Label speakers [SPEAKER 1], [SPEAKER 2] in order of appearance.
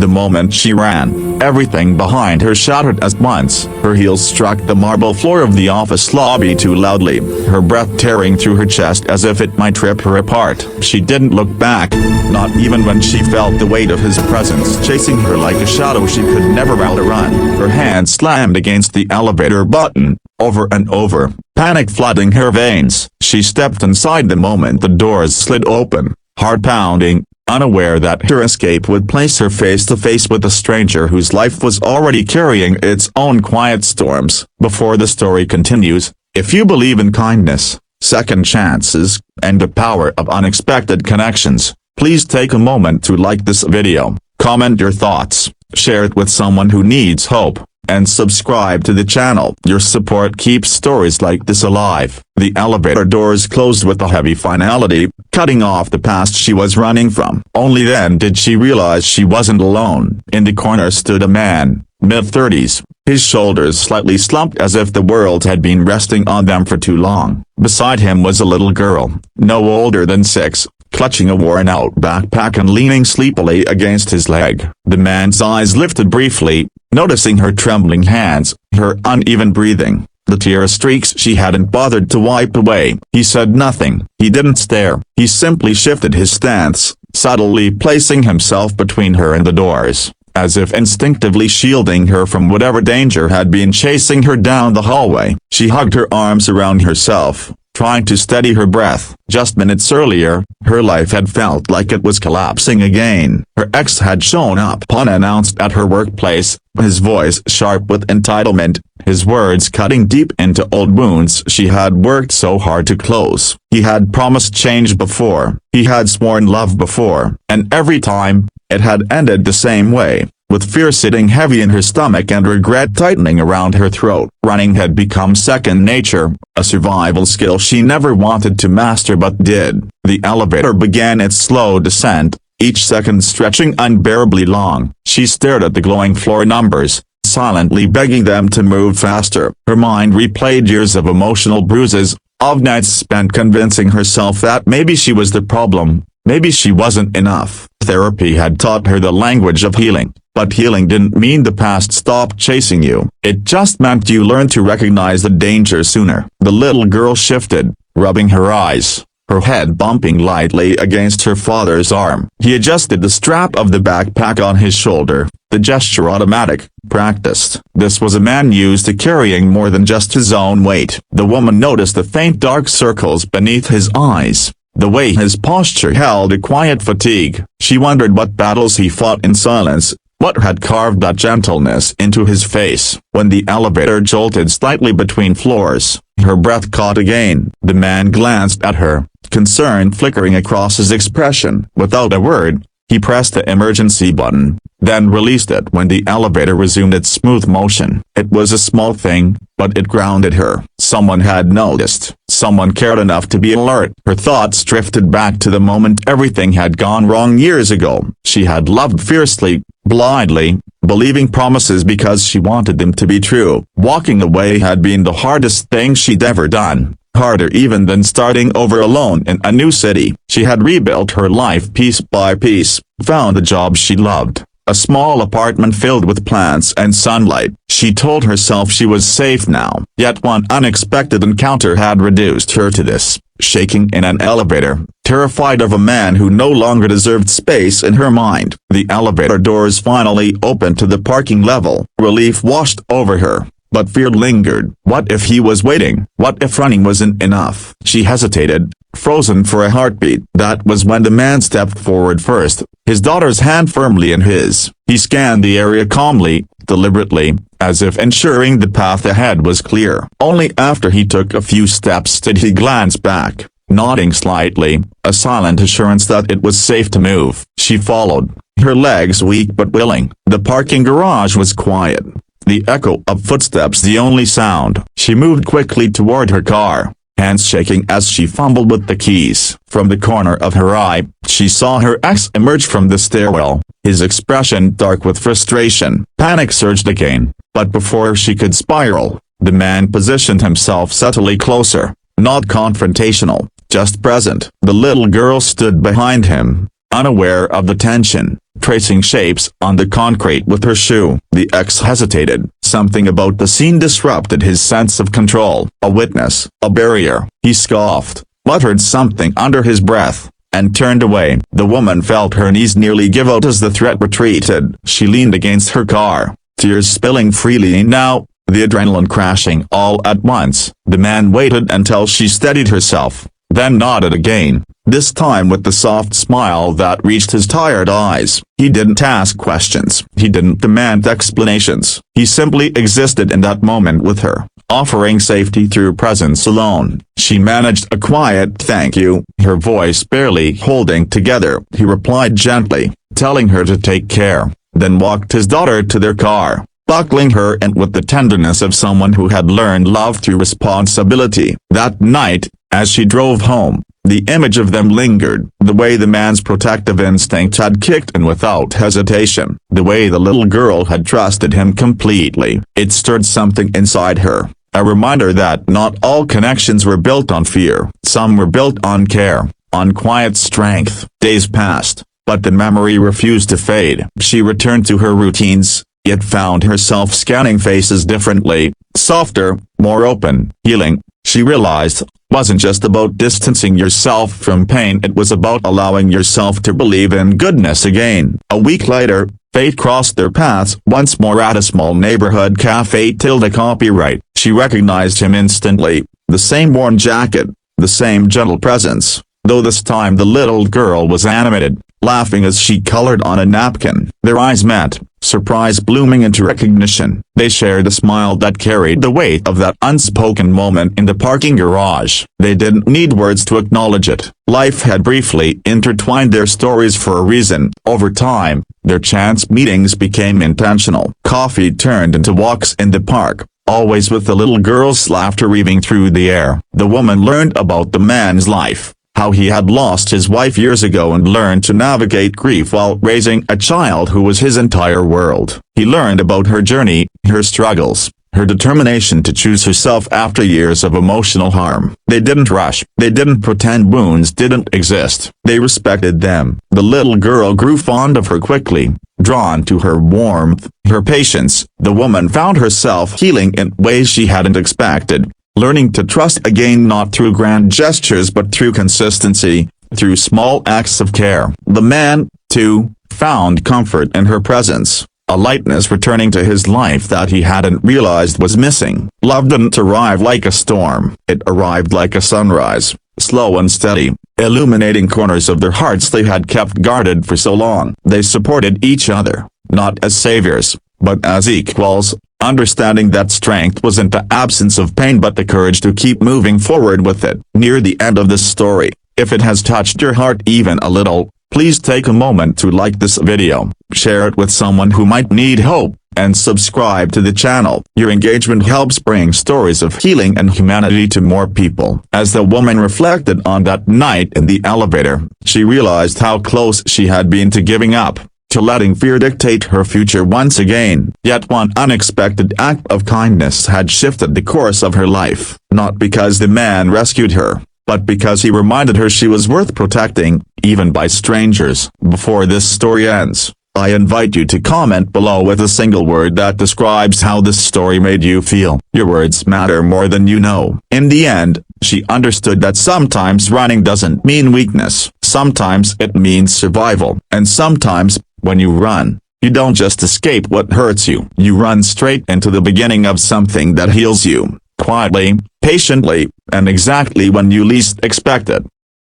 [SPEAKER 1] The moment she ran, everything behind her shattered at once. Her heels struck the marble floor of the office lobby too loudly, her breath tearing through her chest as if it might rip her apart. She didn't look back, not even when she felt the weight of his presence chasing her like a shadow she could never outrun. Her hand slammed against the elevator button, over and over, panic flooding her veins. She stepped inside the moment the doors slid open, heart pounding, unaware that her escape would place her face to face with a stranger whose life was already carrying its own quiet storms. Before the story continues, if you believe in kindness, second chances, and the power of unexpected connections, please take a moment to like this video, comment your thoughts, share it with someone who needs hope, and subscribe to the channel. Your support keeps stories like this alive. The elevator doors closed with a heavy finality, cutting off the past she was running from. Only then did she realize she wasn't alone. In the corner stood a man, mid-30s, his shoulders slightly slumped as if the world had been resting on them for too long. Beside him was a little girl, no older than 6, clutching a worn-out backpack and leaning sleepily against his leg. The man's eyes lifted briefly, noticing her trembling hands, her uneven breathing, the tear streaks she hadn't bothered to wipe away. He said nothing. He didn't stare. He simply shifted his stance, subtly placing himself between her and the doors, as if instinctively shielding her from whatever danger had been chasing her down the hallway. She hugged her arms around herself, trying to steady her breath. Just minutes earlier, her life had felt like it was collapsing again. Her ex had shown up unannounced at her workplace, his voice sharp with entitlement, his words cutting deep into old wounds she had worked so hard to close. He had promised change before, he had sworn love before, and every time, it had ended the same way, with fear sitting heavy in her stomach and regret tightening around her throat. Running had become second nature, a survival skill she never wanted to master but did. The elevator began its slow descent, each second stretching unbearably long. She stared at the glowing floor numbers, silently begging them to move faster. Her mind replayed years of emotional bruises, of nights spent convincing herself that maybe she was the problem, maybe she wasn't enough. Therapy had taught her the language of healing. But healing didn't mean the past stopped chasing you. It just meant you learned to recognize the danger sooner. The little girl shifted, rubbing her eyes, her head bumping lightly against her father's arm. He adjusted the strap of the backpack on his shoulder, the gesture automatic, practiced. This was a man used to carrying more than just his own weight. The woman noticed the faint dark circles beneath his eyes, the way his posture held a quiet fatigue. She wondered what battles he fought in silence, what had carved that gentleness into his face. When the elevator jolted slightly between floors, her breath caught again. The man glanced at her, concern flickering across his expression. Without a word, he pressed the emergency button, then released it when the elevator resumed its smooth motion. It was a small thing, but it grounded her. Someone had noticed. Someone cared enough to be alert. Her thoughts drifted back to the moment everything had gone wrong years ago. She had loved fiercely, blindly, believing promises because she wanted them to be true. Walking away had been the hardest thing she'd ever done, harder even than starting over alone in a new city. She had rebuilt her life piece by piece, found a job she loved, a small apartment filled with plants and sunlight. She told herself she was safe now, yet one unexpected encounter had reduced her to this. Shaking in an elevator, terrified of a man who no longer deserved space in her mind. The elevator doors finally opened to the parking level. Relief washed over her, but fear lingered. What if he was waiting? What if running wasn't enough? She hesitated, frozen for a heartbeat. That was when the man stepped forward first, his daughter's hand firmly in his. He scanned the area calmly, deliberately, as if ensuring the path ahead was clear. Only after he took a few steps did he glance back, nodding slightly, a silent assurance that it was safe to move. She followed, her legs weak but willing. The parking garage was quiet, the echo of footsteps the only sound. She moved quickly toward her car, hands shaking as she fumbled with the keys. From the corner of her eye, she saw her ex emerge from the stairwell, his expression dark with frustration. Panic surged again, but before she could spiral, the man positioned himself subtly closer, not confrontational, just present. The little girl stood behind him, unaware of the tension, tracing shapes on the concrete with her shoe. The ex hesitated. Something about the scene disrupted his sense of control. A witness, a barrier. He scoffed, muttered something under his breath, and turned away. The woman felt her knees nearly give out as the threat retreated. She leaned against her car, tears spilling freely now, the adrenaline crashing all at once. The man waited until she steadied herself, then nodded again, this time with the soft smile that reached his tired eyes. He didn't ask questions. He didn't demand explanations. He simply existed in that moment with her, offering safety through presence alone. She managed a quiet thank you, her voice barely holding together. He replied gently, telling her to take care, then walked his daughter to their car, buckling her in with the tenderness of someone who had learned love through responsibility. That night, as she drove home, the image of them lingered, the way the man's protective instinct had kicked in without hesitation, the way the little girl had trusted him completely. It stirred something inside her, a reminder that not all connections were built on fear. Some were built on care, on quiet strength. Days passed, but the memory refused to fade. She returned to her routines, yet found herself scanning faces differently, softer, more open. Healing, she realized, wasn't just about distancing yourself from pain, it was about allowing yourself to believe in goodness again. A week later, fate crossed their paths once more at a small neighborhood cafe. Copyright. She recognized him instantly, the same worn jacket, the same gentle presence, though this time the little girl was animated, laughing as she colored on a napkin. Their eyes met, surprise blooming into recognition. They shared a smile that carried the weight of that unspoken moment in the parking garage. They didn't need words to acknowledge it. Life had briefly intertwined their stories for a reason. Over time, their chance meetings became intentional. Coffee turned into walks in the park, always with the little girl's laughter weaving through the air. The woman learned about the man's life, how he had lost his wife years ago and learned to navigate grief while raising a child who was his entire world. He learned about her journey, her struggles, her determination to choose herself after years of emotional harm. They didn't rush. They didn't pretend wounds didn't exist. They respected them. The little girl grew fond of her quickly, drawn to her warmth, her patience. The woman found herself healing in ways she hadn't expected, learning to trust again, not through grand gestures but through consistency, through small acts of care. The man, too, found comfort in her presence, a lightness returning to his life that he hadn't realized was missing. Love didn't arrive like a storm. It arrived like a sunrise, slow and steady, illuminating corners of their hearts they had kept guarded for so long. They supported each other, not as saviors, but as equals, understanding that strength wasn't the absence of pain but the courage to keep moving forward with it. Near the end of this story, if it has touched your heart even a little, please take a moment to like this video, share it with someone who might need hope, and subscribe to the channel. Your engagement helps bring stories of healing and humanity to more people. As the woman reflected on that night in the elevator, she realized how close she had been to giving up, to letting fear dictate her future once again. Yet one unexpected act of kindness had shifted the course of her life, not because the man rescued her, but because he reminded her she was worth protecting, even by strangers. Before this story ends, I invite you to comment below with a single word that describes how this story made you feel. Your words matter more than you know. In the end, she understood that sometimes running doesn't mean weakness. Sometimes it means survival. And sometimes, when you run, you don't just escape what hurts you. You run straight into the beginning of something that heals you, quietly, patiently, and exactly when you least expect it.